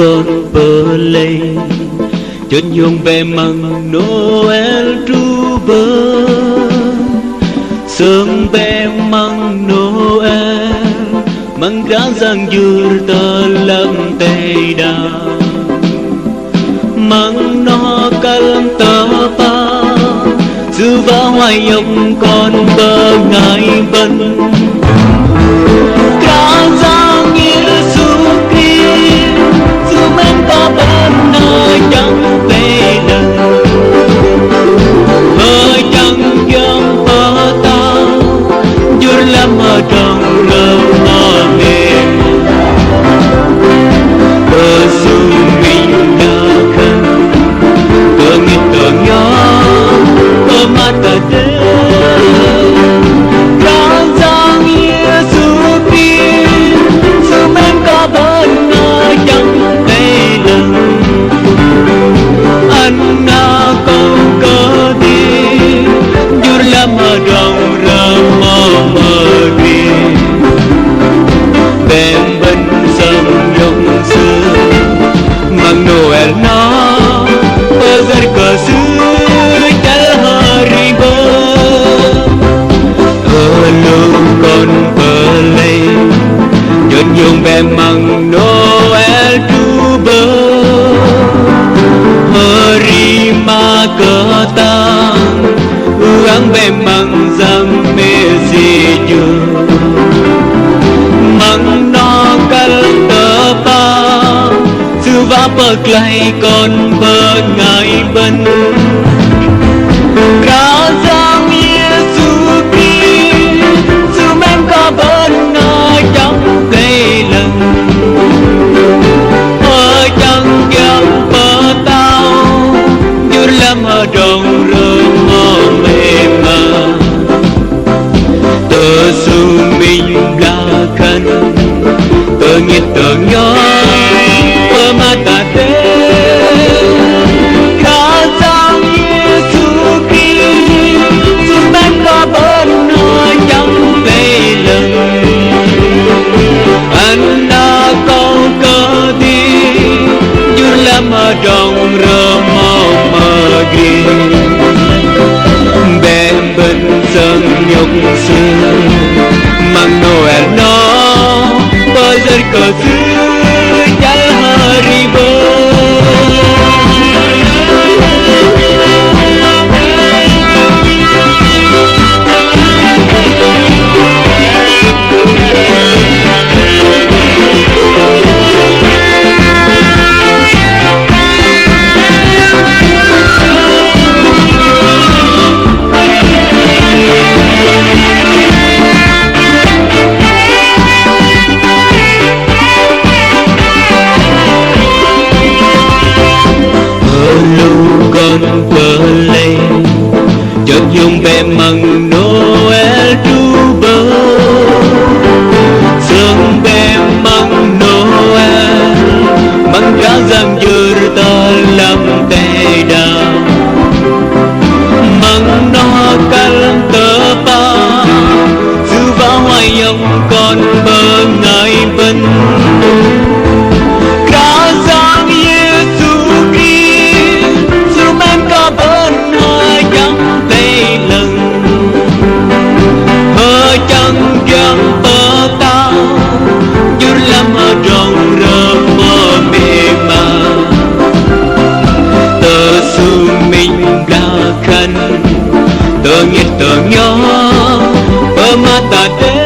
con bờ lê chân dùng về măng Noel tru bơ sớm về măng Noel măng cá giang dừa tơ lâm tây đà măng no calm tơ pa dư vã hoài ông con bơ ngài bân cá giang Giêsu Christ dù men ta bên nơi chẳng về lần hơi chẳng dám ở ta dưa lắm ở trong lòng mơ mềm bờ sông mình đã khăn cờ nghịch cờ nhỏ bờ mắt ta đến cá giang Giêsu Christ dù men có bên nơi chẳng về lần anh na con cơ đi dưa lắm ở trong rơm mơ đi bên bên sông dòng xưa măng Noel nó bơ giật cờ xưa chả hơi bơ ở lưu con bơ lê chân dùng về măng Noel tru bơ hari ma cờ tang ương về măng giang mê di chưa măng no cal tơ pa sư vã bờ clay con bờ ngài bân cá giang Giêsu Christ sư men có bên nơi chẳng cây lần ở chẳng dám bờ tao dưa lắm ở trong rơm mơ mềm mà tờ su mình là khăn tờ nhiệt tờ nhỏ bờ mắt ta đến cá giang Giêsu Christ dù men có bên nơi chẳng về lần anh đã có cơ đi dưa lắm ở trong rơm mơ ghi bên bên sân nhục xưa măng Noel nó bơ giật cờ xưa chả hơi bơ con bơ lê chân dùng về măng Noel tru bơ sương về măng Noel măng cá giang dừa ta làm tê đà măng no calm tơ pa dư vã hoài ông con bơ ngài bân cá giang Giêsu Christ dù men có bên nơi chẳng về lần hơi chẳng dám bờ tao dưa lắm ở trong rơm mơ mềm mà tờ su mình đã khăn tờ nhiệt tờ nhỏ bờ mắt ta đến